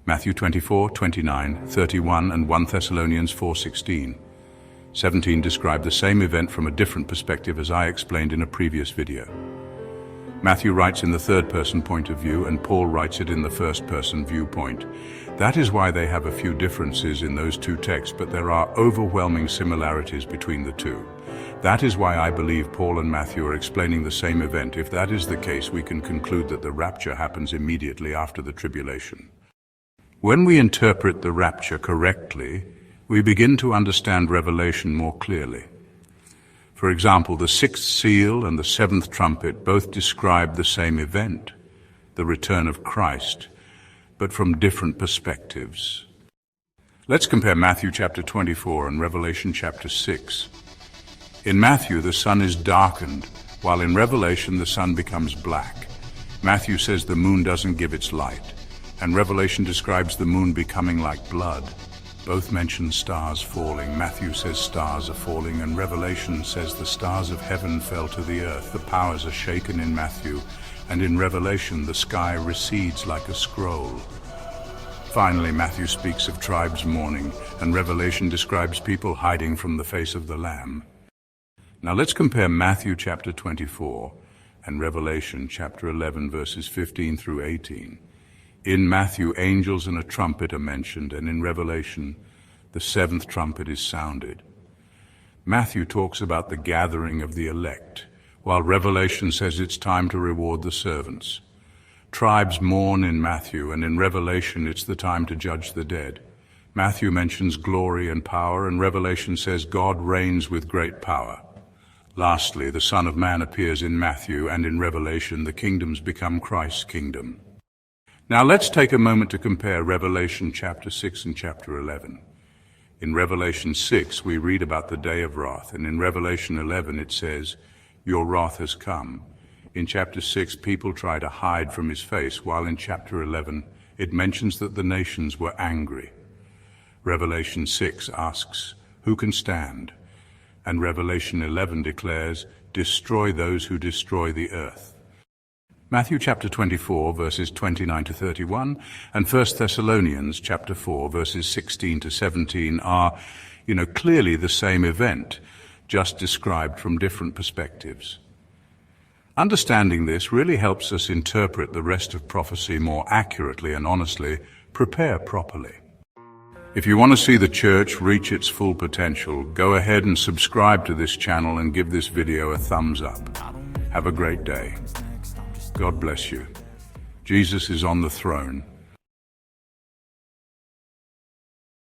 Matthew 24, 29, 31, and 1 Thessalonians 4:16. 17 describe the same event from a different perspective as I explained in a previous video. Matthew writes in the third-person point of view, and Paul writes it in the first-person viewpoint. That is why they have a few differences in those two texts, but there are overwhelming similarities between the two. That is why I believe Paul and Matthew are explaining the same event. If that is the case, we can conclude that the rapture happens immediately after the tribulation. When we interpret the rapture correctly, we begin to understand Revelation more clearly. For example, the sixth seal and the seventh trumpet both describe the same event, the return of Christ, but from different perspectives. Let's compare Matthew chapter 24 and Revelation chapter 6. In Matthew, the sun is darkened, while in Revelation, the sun becomes black. Matthew says the moon doesn't give its light, and Revelation describes the moon becoming like blood. Both mention stars falling. Matthew says stars are falling, and Revelation says the stars of heaven fell to the earth. The powers are shaken in Matthew, and in Revelation the sky recedes like a scroll. Finally, Matthew speaks of tribes mourning, and Revelation describes people hiding from the face of the Lamb. Now let's compare Matthew chapter 24 and Revelation chapter 11 verses 15 through 18. In Matthew, angels and a trumpet are mentioned, and in Revelation, the seventh trumpet is sounded. Matthew talks about the gathering of the elect, while Revelation says it's time to reward the servants. Tribes mourn in Matthew, and in Revelation it's the time to judge the dead. Matthew mentions glory and power, and Revelation says God reigns with great power. Lastly, the Son of Man appears in Matthew, and in Revelation the kingdoms become Christ's kingdom. Now let's take a moment to compare Revelation chapter 6 and chapter 11. In Revelation 6, we read about the day of wrath, and in Revelation 11 it says, "Your wrath has come." In chapter 6, people try to hide from his face, while in chapter 11 it mentions that the nations were angry. Revelation 6 asks, "Who can stand?" And Revelation 11 declares, "Destroy those who destroy the earth." Matthew chapter 24 verses 29 to 31 and 1 Thessalonians chapter 4 verses 16 to 17 are, clearly the same event, just described from different perspectives. Understanding this really helps us interpret the rest of prophecy more accurately and honestly, prepare properly. If you want to see the church reach its full potential, go ahead and subscribe to this channel and give this video a thumbs up. Have a great day. God bless you. Jesus is on the throne.